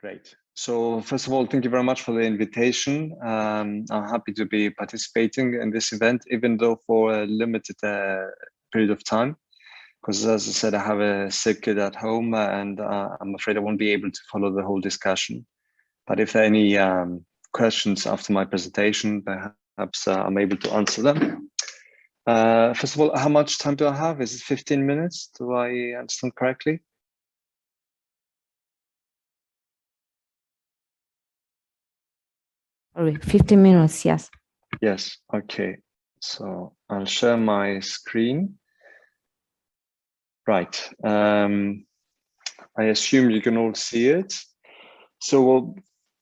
Great. So first of all, thank you very much for the invitation. I'm happy to be participating in this event, even though for a limited period of time, because as I said, I have a sick kid at home and I'm afraid I won't be able to follow the whole discussion. But if there are any questions after my presentation, perhaps I'm able to answer them. First of all, how much time do I have? Is it 15 minutes? Do I understand correctly? Sorry, 15 minutes, yes. Yes, okay. So I'll share my screen. Right. I assume you can all see it. So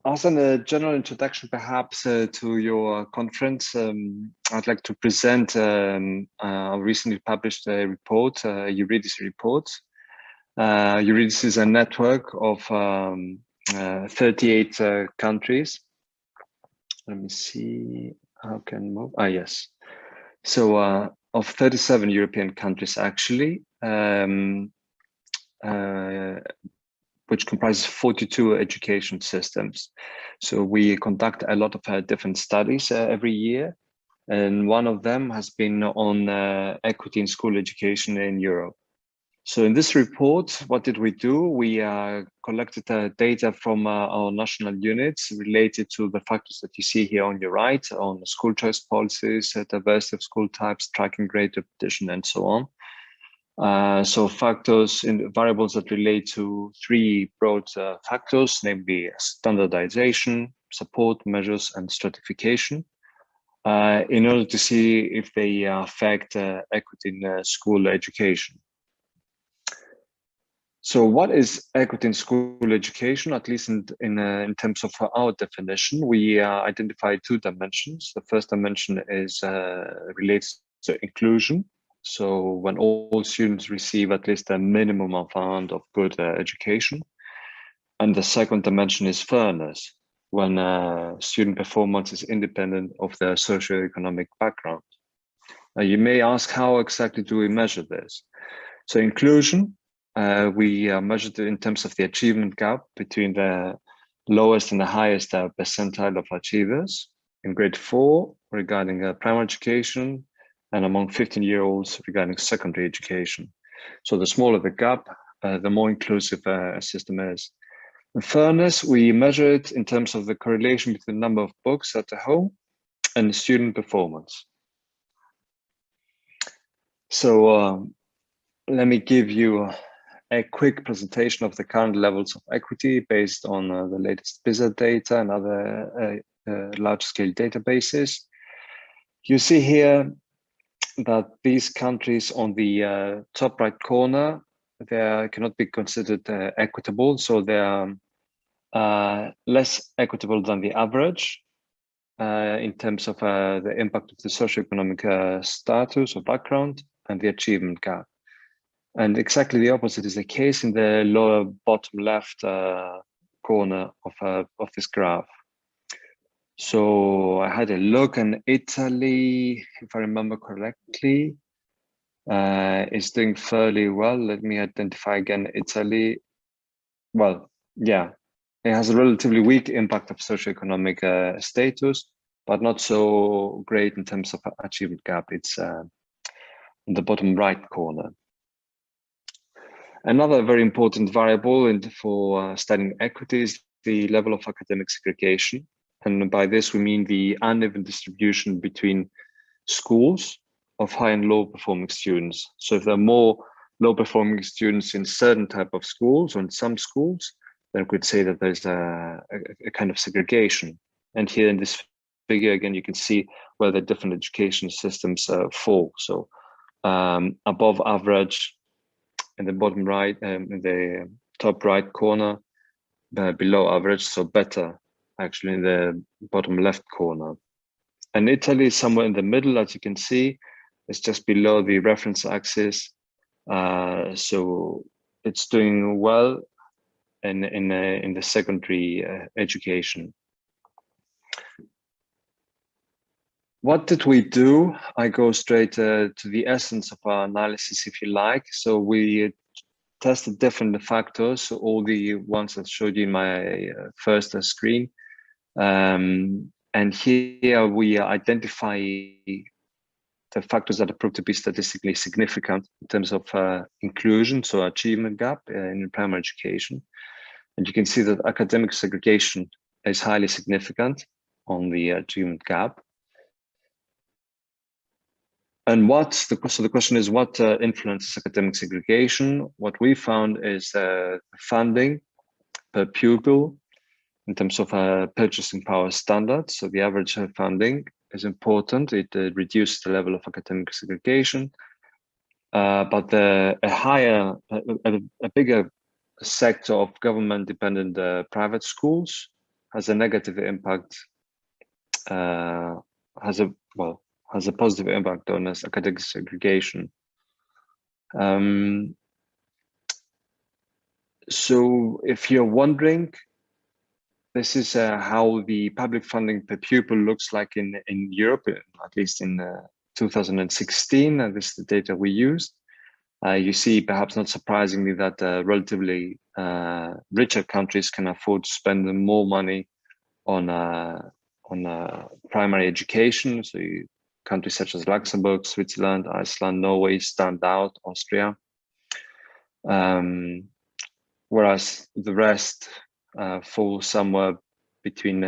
as a general introduction, perhaps to your conference, I'd like to present a recently published report, Eurydice report. Eurydice is a network of 38 countries. Let me see how can I move. Yes. So of 37 European countries, actually, which comprises 42 education systems. So we conduct a lot of different studies every year. And one of them has been on equity in school education in Europe. So in this report, what did we do? We collected data from our national units related to the factors that you see here on your right, on school choice policies, diversity of school types, tracking grade repetition, and so on. So factors in variables that relate to three broad factors, namely standardization, support measures, and stratification, in order to see if they affect equity in school education. So what is equity in school education? At least in terms of our definition, we identify two dimensions. The first dimension is relates to inclusion. So when all students receive at least a minimum amount of good education. And the second dimension is fairness, when student performance is independent of their socioeconomic background. Now you may ask, how exactly do we measure this? So inclusion, we measured it in terms of the achievement gap between the lowest and the highest percentile of achievers in grade 4 regarding primary education and among 15-year-olds regarding secondary education. So the smaller the gap, the more inclusive a system is. In fairness, we measure it in terms of the correlation between the number of books at the home and student performance. So let me give you a quick presentation of the current levels of equity based on the latest PISA data and other large-scale databases. You see here that these countries on the top right corner, they cannot be considered equitable, so they are less equitable than the average in terms of the impact of the socioeconomic status or background and the achievement gap. And exactly the opposite is the case in the lower bottom left corner of this graph. So I had a look, and Italy, if I remember correctly, is doing fairly well. Let me identify again Italy. Well, yeah, it has a relatively weak impact of socioeconomic status, but not so great in terms of achievement gap. It's in the bottom right corner. Another very important variable for studying equity is the level of academic segregation. And by this, we mean the uneven distribution between schools of high and low performing students. So if there are more low performing students in certain type of schools or in some schools, then we could say that there's a kind of segregation. And here in this figure, again, you can see where the different education systems fall. So above average, in the bottom right, in the top right corner, below average, so better actually in the bottom left corner. And Italy is somewhere in the middle, as you can see. It's just below the reference axis. So it's doing well in the secondary education. What did we do? I go straight to the essence of our analysis, if you like. So we tested different factors, so all the ones that showed you in my first screen. And here we identify the factors that are proved to be statistically significant in terms of inclusion, so achievement gap in primary education. And you can see that academic segregation is highly significant on the achievement gap. And so the question is, what influences academic segregation? What we found is funding per pupil in terms of purchasing power standards. So the average funding is important. It reduces the level of academic segregation, but a bigger sector of government-dependent private schools has a negative impact, has a positive impact on academic segregation. So if you're wondering, this is how the public funding per pupil looks like in Europe, at least in 2016, and this is the data we used. You see, perhaps not surprisingly, that relatively richer countries can afford to spend more money on primary education. So countries such as Luxembourg, Switzerland, Iceland, Norway stand out, Austria. Whereas the rest fall somewhere between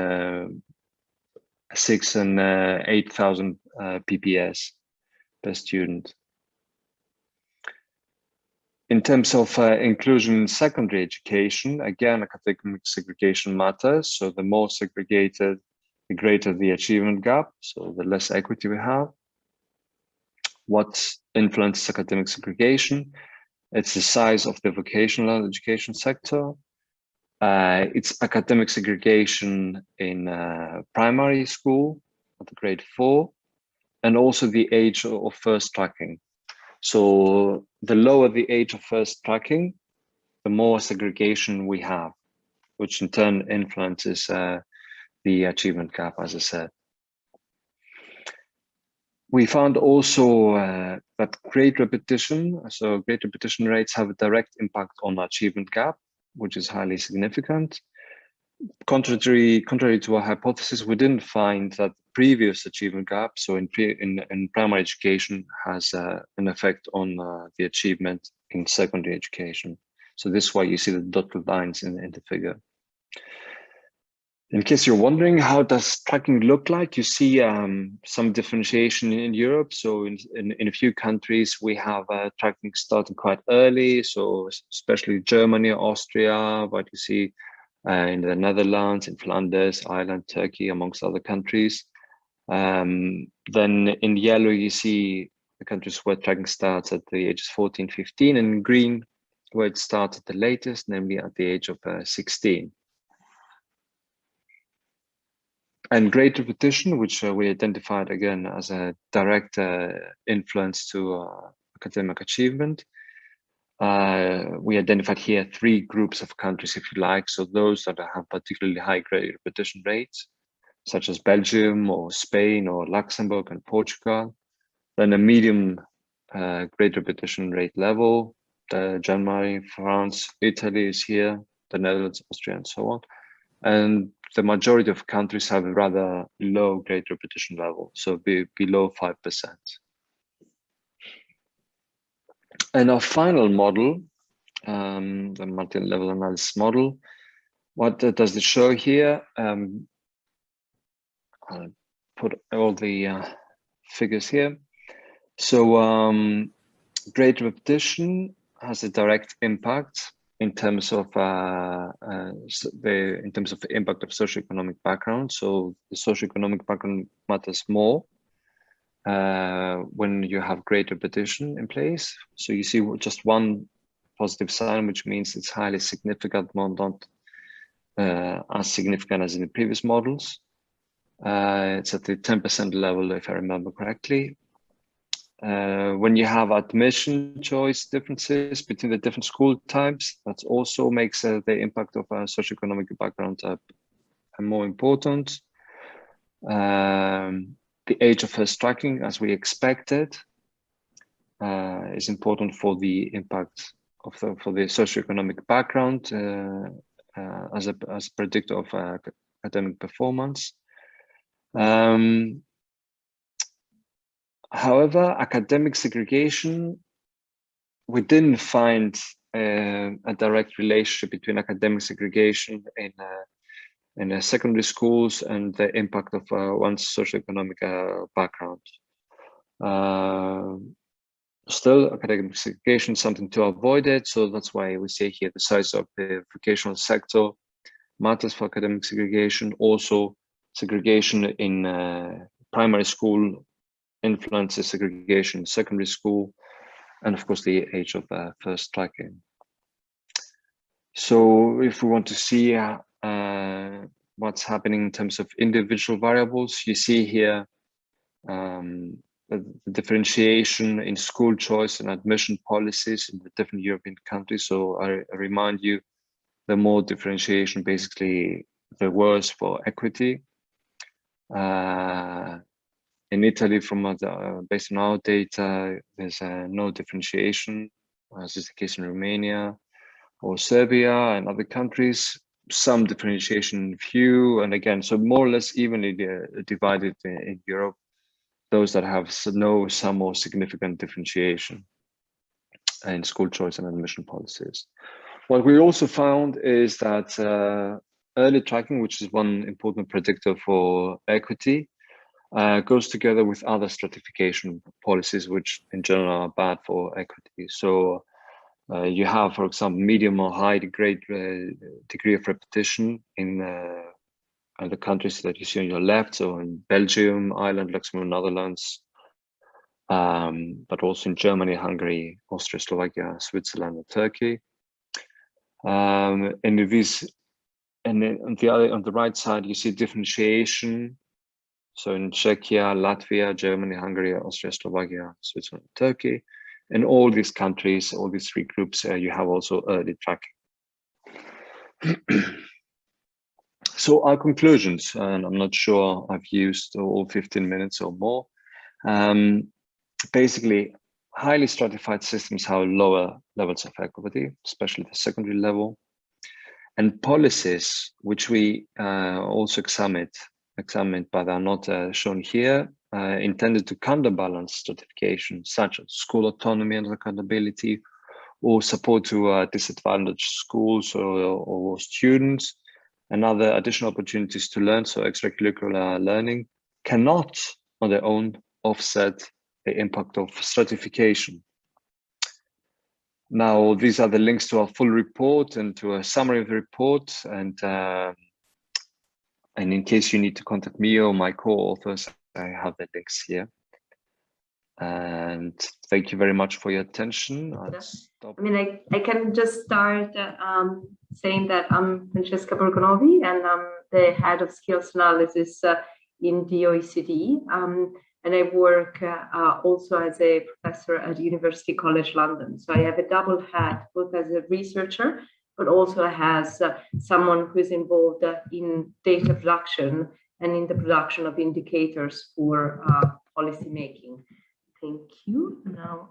6,000 and 8,000 PPS per student. In terms of inclusion in secondary education, again, academic segregation matters. So the more segregated, the greater the achievement gap, so the less equity we have. What influences academic segregation? It's the size of the vocational education sector. It's academic segregation in primary school at grade 4, and also the age of first tracking. So the lower the age of first tracking, the more segregation we have, which in turn influences the achievement gap, as I said. We found also that grade repetition, so grade repetition rates have a direct impact on the achievement gap, which is highly significant. Contrary to our hypothesis, we didn't find that previous achievement gap, so in primary education, has an effect on the achievement in secondary education. So this is why you see the dotted lines in the figure. In case you're wondering, how does tracking look like? You see some differentiation in Europe. So in a few countries, we have tracking starting quite early. So especially Germany, Austria, but you see in the Netherlands, in Flanders, Ireland, Turkey, amongst other countries. Then in yellow, you see the countries where tracking starts at the ages 14, 15, and in green, where it starts at the latest, namely at the age of 16. And grade repetition, which we identified again as a direct influence to academic achievement. We identified here 3 groups of countries, if you like. So those that have particularly high grade repetition rates, such as Belgium or Spain or Luxembourg and Portugal. Then a medium grade repetition rate level, Germany, France, Italy is here, the Netherlands, Austria, and so on. And the majority of countries have a rather low grade repetition level, so below 5%. And our final model, the multi-level analysis model, what does it show here? I'll put all the figures here. So grade repetition has a direct impact in terms of the impact of socioeconomic background. So the socioeconomic background matters more when you have grade repetition in place. So you see just one positive sign, which means it's highly significant, not as significant as in the previous models. It's at the 10% level, if I remember correctly. When you have admission choice differences between the different school types, that also makes the impact of socioeconomic background more important. The age of first tracking, as we expected, is important for the impact for the socioeconomic background as a predictor of academic performance. However, academic segregation, we didn't find a direct relationship between academic segregation in secondary schools and the impact of one's socioeconomic background. Still, academic segregation is something to avoid it, so that's why we say here the size of the vocational sector matters for academic segregation. Also, segregation in primary school influences segregation in secondary school, and of course the age of first tracking. So if we want to see what's happening in terms of individual variables, you see here the differentiation in school choice and admission policies in the different European countries. So I remind you, the more differentiation, basically the worse for equity. In Italy, based on our data, there's no differentiation, as is the case in Romania or Serbia and other countries. Some differentiation, few, and again, so more or less evenly divided in Europe. Those that have some more significant differentiation in school choice and admission policies. What we also found is that early tracking, which is one important predictor for equity, goes together with other stratification policies, which in general are bad for equity. So you have, for example, medium or high degree of repetition in the countries that you see on your left, so in Belgium, Ireland, Luxembourg, Netherlands, but also in Germany, Hungary, Austria, Slovakia, Switzerland, and Turkey. And on the right side, you see differentiation. So in Czechia, Latvia, Germany, Hungary, Austria, Slovakia, Switzerland, Turkey, and all these countries, all these three groups, you have also early tracking. So our conclusions, and I'm not sure I've used all 15 minutes or more. Basically, highly stratified systems have lower levels of equity, especially the secondary level. And policies, which we also examined, but are not shown here, intended to counterbalance stratification, such as school autonomy and accountability, or support to disadvantaged schools or students, and other additional opportunities to learn, so extracurricular learning, cannot on their own offset the impact of stratification. Now, these are the links to our full report and to a summary of the report. And in case you need to contact me or my co-authors, I have the links here. And thank you very much for your attention. I can just start saying that I'm Francesca Borgonovi, and I'm the head of skills analysis in the OECD. And I work also as a professor at University College London. So I have a double hat, both as a researcher, but also as someone who is involved in data production and in the production of indicators for policy making. Thank you. Now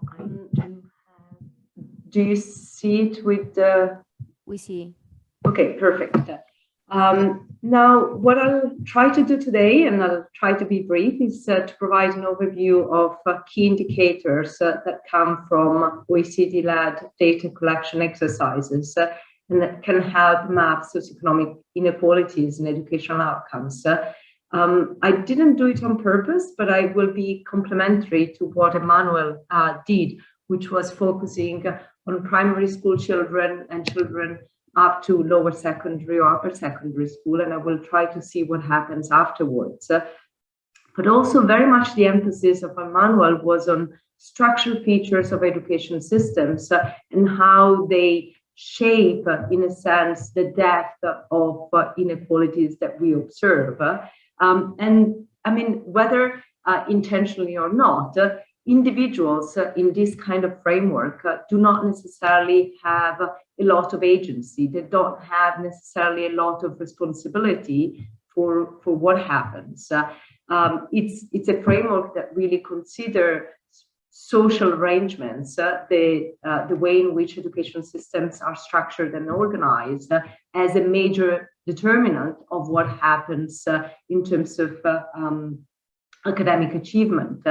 do you see it with the? We see. Okay, perfect. Now, what I'll try to do today, and I'll try to be brief, is to provide an overview of key indicators that come from OECD-led data collection exercises and that can help map socioeconomic inequalities in educational outcomes. I didn't do it on purpose, but I will be complementary to what Emmanuel did, which was focusing on primary school children and children up to lower secondary or upper secondary school, and I will try to see what happens afterwards. But also very much the emphasis of Emmanuel was on structural features of education systems and how they shape, in a sense, the depth of inequalities that we observe. And I mean, whether intentionally or not, individuals in this kind of framework do not necessarily have a lot of agency. They don't have necessarily a lot of responsibility for what happens. It's a framework that really considers social arrangements, the way in which education systems are structured and organized as a major determinant of what happens in terms of academic achievement.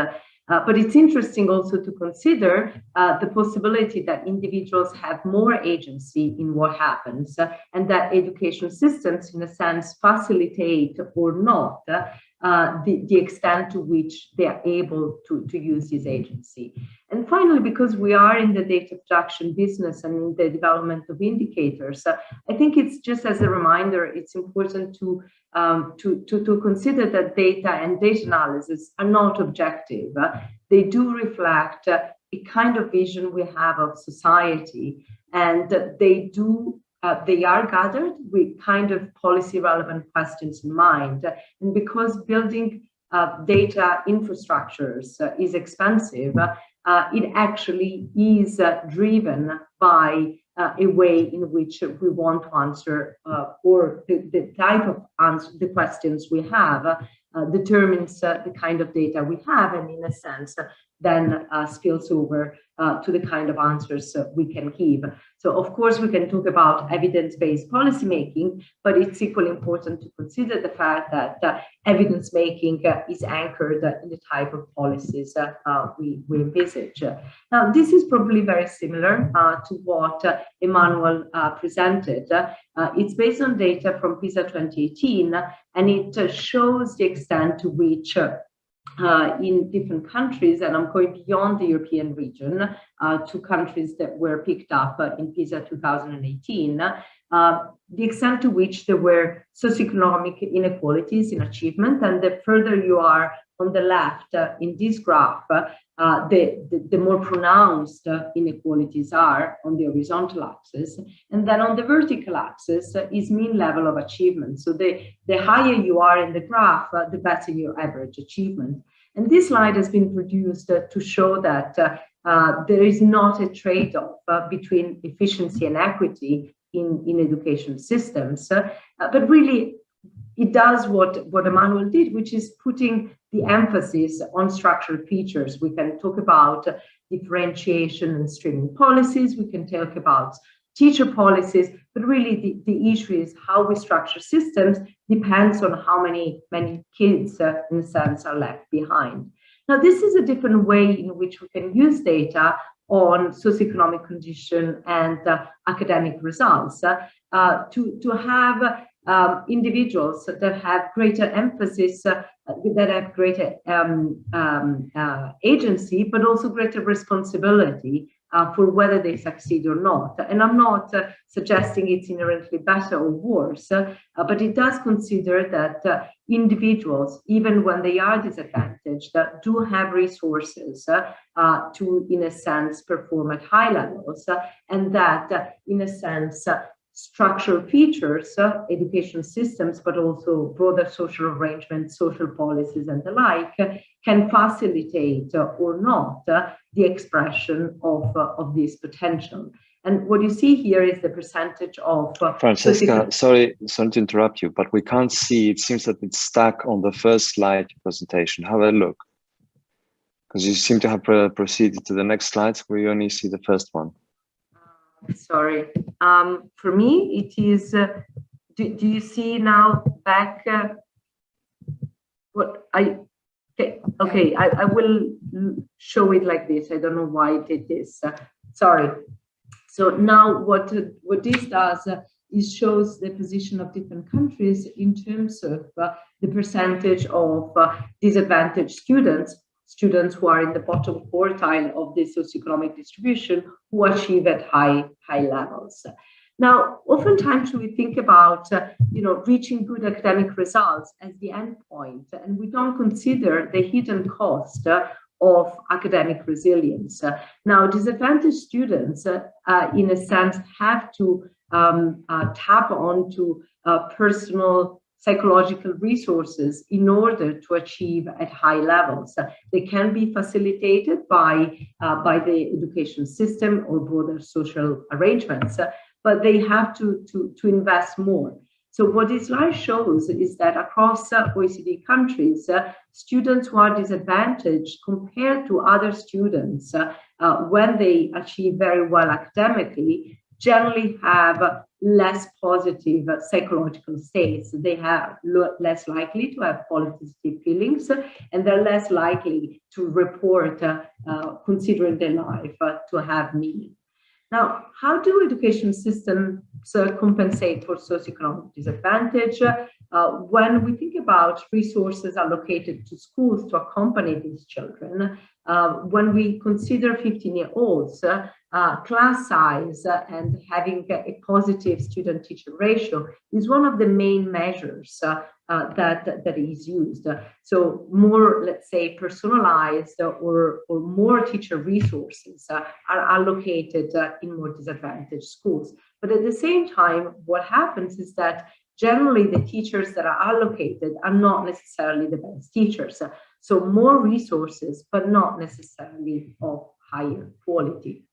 But it's interesting also to consider the possibility that individuals have more agency in what happens, and that education systems, in a sense, facilitate or not the extent to which they are able to use this agency. And finally, because we are in the data production business and in the development of indicators, I think it's just as a reminder, it's important to consider that data and data analysis are not objective. They do reflect a kind of vision we have of society, and they are gathered with kind of policy relevant questions in mind. And because building data infrastructures is expensive, it actually is driven by a way in which we want to answer, or the type of answer, the questions we have determines the kind of data we have, and in a sense then spills over to the kind of answers we can give. So of course we can talk about evidence-based policymaking, but it's equally important to consider the fact that evidence making is anchored in the type of policies we envisage. Now this is probably very similar to what Emmanuel presented. It's based on data from PISA 2018, and it shows the extent to which in different countries, and I'm going beyond the European region to countries that were picked up in PISA 2018, the extent to which there were socioeconomic inequalities in achievement. And the further you are on the left in this graph, the more pronounced inequalities are on the horizontal axis. And then on the vertical axis is mean level of achievement. So the higher you are in the graph, the better your average achievement. And this slide has been produced to show that there is not a trade-off between efficiency and equity in education systems, but really it does what Emmanuel did, which is putting the emphasis on structural features. We can talk about differentiation and streaming policies, we can talk about teacher policies, but really the issue is how we structure systems depends on how many kids, in a sense, are left behind. Now, this is a different way in which we can use data on socioeconomic condition and academic results to have individuals that have greater emphasis, that have greater agency, but also greater responsibility for whether they succeed or not. And I'm not suggesting it's inherently better or worse, but it does consider that individuals, even when they are disadvantaged, do have resources to, in a sense, perform at high levels, and that, in a sense, structural features, education systems, but also broader social arrangements, social policies, and the like, can facilitate or not the expression of this potential. And what you see here is the percentage of... Francesca, sorry to interrupt you, but we can't see. It seems that it's stuck on the first slide presentation. Have a look. Because you seem to have proceeded to the next slides where you only see the first one. Sorry. For me, it is... do you see now back... what I... Okay, I will show it like this. I don't know why it did this. Sorry. So now what this does is shows the position of different countries in terms of the percentage of disadvantaged students who are in the bottom quartile of the socioeconomic distribution, who achieve at high levels. Now, oftentimes we think about reaching good academic results as the end point, and we don't consider the hidden cost of academic resilience. Now, disadvantaged students, in a sense, have to tap onto personal psychological resources in order to achieve at high levels. They can be facilitated by the education system or broader social arrangements, but they have to invest more. So what this slide shows is that across OECD countries, students who are disadvantaged compared to other students when they achieve very well academically generally have less positive psychological states. They are less likely to have positive feelings, and they're less likely to report considering their life to have meaning. Now, how do education systems compensate for socioeconomic disadvantage? When we think about resources allocated to schools to accompany these children, when we consider 15-year-olds, class size and having a positive student-teacher ratio is one of the main measures that is used. So more, let's say, personalized or more teacher resources are allocated in more disadvantaged schools. But at the same time, what happens is that generally the teachers that are allocated are not necessarily the best teachers. So more resources, but not necessarily of higher quality.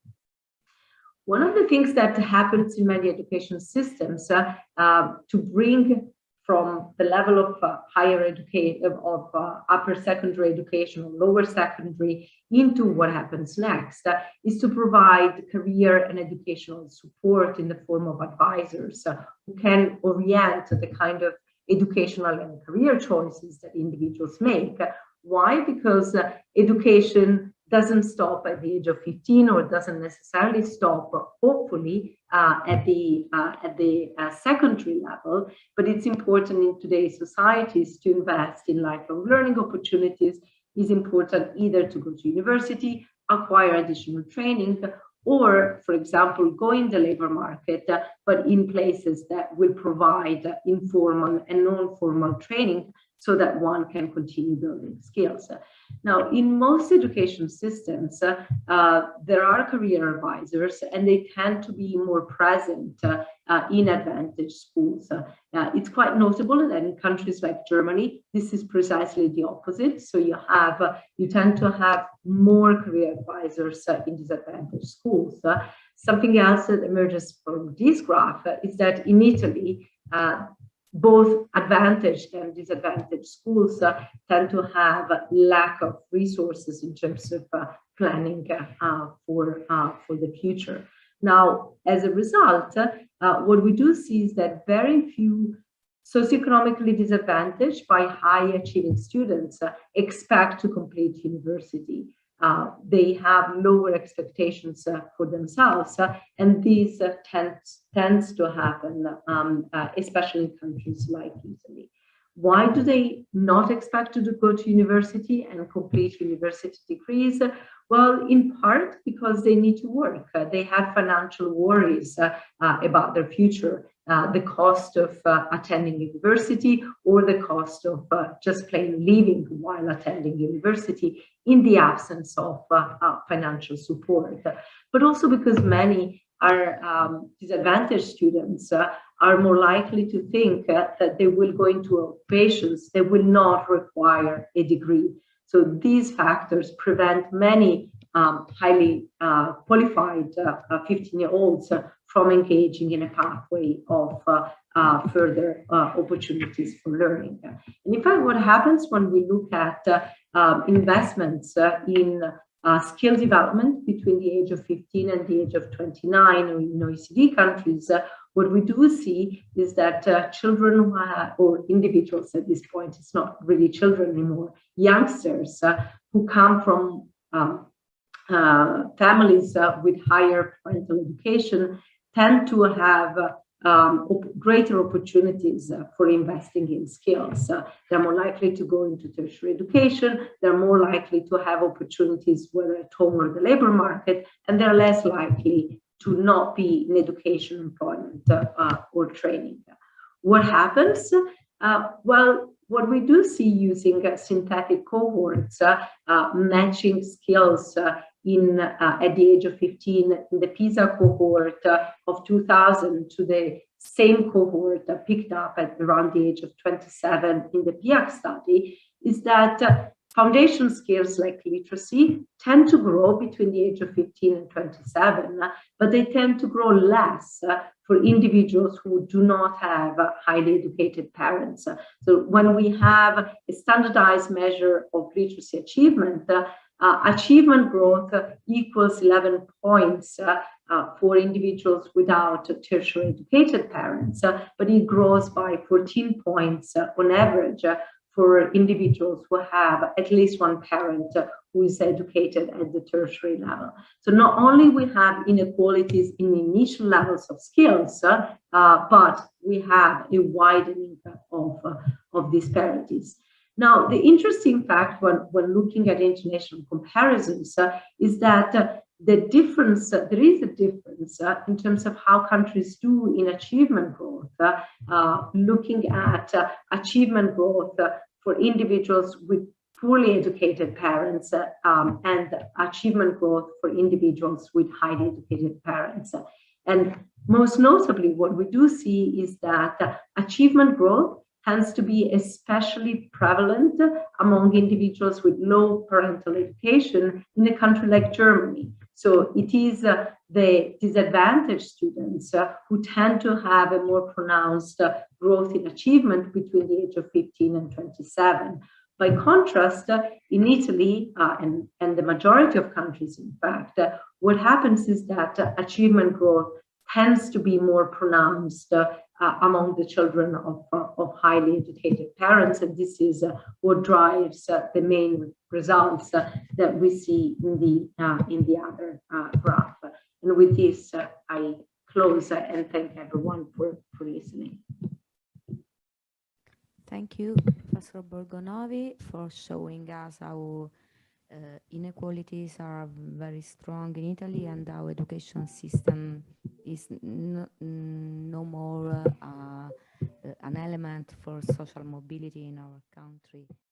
One of the things that happens in many education systems to bring from the level of higher education, of upper secondary education or lower secondary into what happens next is to provide career and educational support in the form of advisors who can orient the kind of educational and career choices that individuals make. Why? Because education doesn't stop at the age of 15 or doesn't necessarily stop, hopefully, at the secondary level, but it's important in today's societies to invest in lifelong learning opportunities. It's important either to go to university, acquire additional training, or, for example, go in the labor market, but in places that will provide informal and non-formal training so that one can continue building skills. Now, in most education systems, there are career advisors, and they tend to be more present in advantaged schools. It's quite notable that in countries like Germany, this is precisely the opposite. So you tend to have more career advisors in disadvantaged schools. Something else that emerges from this graph is that in Italy, both advantaged and disadvantaged schools tend to have lack of resources in terms of planning for the future. Now, as a result, what we do see is that very few socioeconomically disadvantaged by high achieving students expect to complete university. They have lower expectations for themselves, and this tends to happen, especially in countries like Italy. Why do they not expect to go to university and complete university degrees? Well, in part because they need to work. They have financial worries about their future, the cost of attending university or the cost of just plain living while attending university in the absence of financial support. But also because many are disadvantaged students are more likely to think that they will go into occupations that will not require a degree. So these factors prevent many highly qualified 15-year-olds from engaging in a pathway of further opportunities for learning. And in fact, what happens when we look at investments in skill development between the age of 15 and the age of 29 in OECD countries, what we do see is that children or individuals at this point, it's not really children anymore, youngsters who come from families with higher parental education tend to have greater opportunities for investing in skills. They're more likely to go into tertiary education, they're more likely to have opportunities whether at home or the labor market, and they're less likely to not be in education, employment, or training. What happens? Well, what we do see using synthetic cohorts, matching skills at the age of 15 in the PISA cohort of 2000 to the same cohort picked up at around the age of 27 in the PIAC study, is that foundation skills like literacy tend to grow between the age of 15 and 27, but they tend to grow less for individuals who do not have highly educated parents. So when we have a standardized measure of literacy achievement, achievement growth equals 11 points for individuals without tertiary educated parents, but it grows by 14 points on average for individuals who have at least one parent who is educated at the tertiary level. So not only we have inequalities in initial levels of skills, but we have a widening of disparities. Now, the interesting fact when looking at international comparisons is that the difference, there is a difference in terms of how countries do in achievement growth, looking at achievement growth for individuals with poorly educated parents and achievement growth for individuals with highly educated parents. And most notably, what we do see is that achievement growth tends to be especially prevalent among individuals with low parental education in a country like Germany. So it is the disadvantaged students who tend to have a more pronounced growth in achievement between the age of 15 and 27. By contrast, in Italy and the majority of countries, in fact, what happens is that achievement growth tends to be more pronounced among the children of highly educated parents, and this is what drives the main results that we see in the other graph. And with this, I close and thank everyone for listening. Thank you, Professor Borgonovi, for showing us how inequalities are very strong in Italy and our education system is no more an element for social mobility in our country.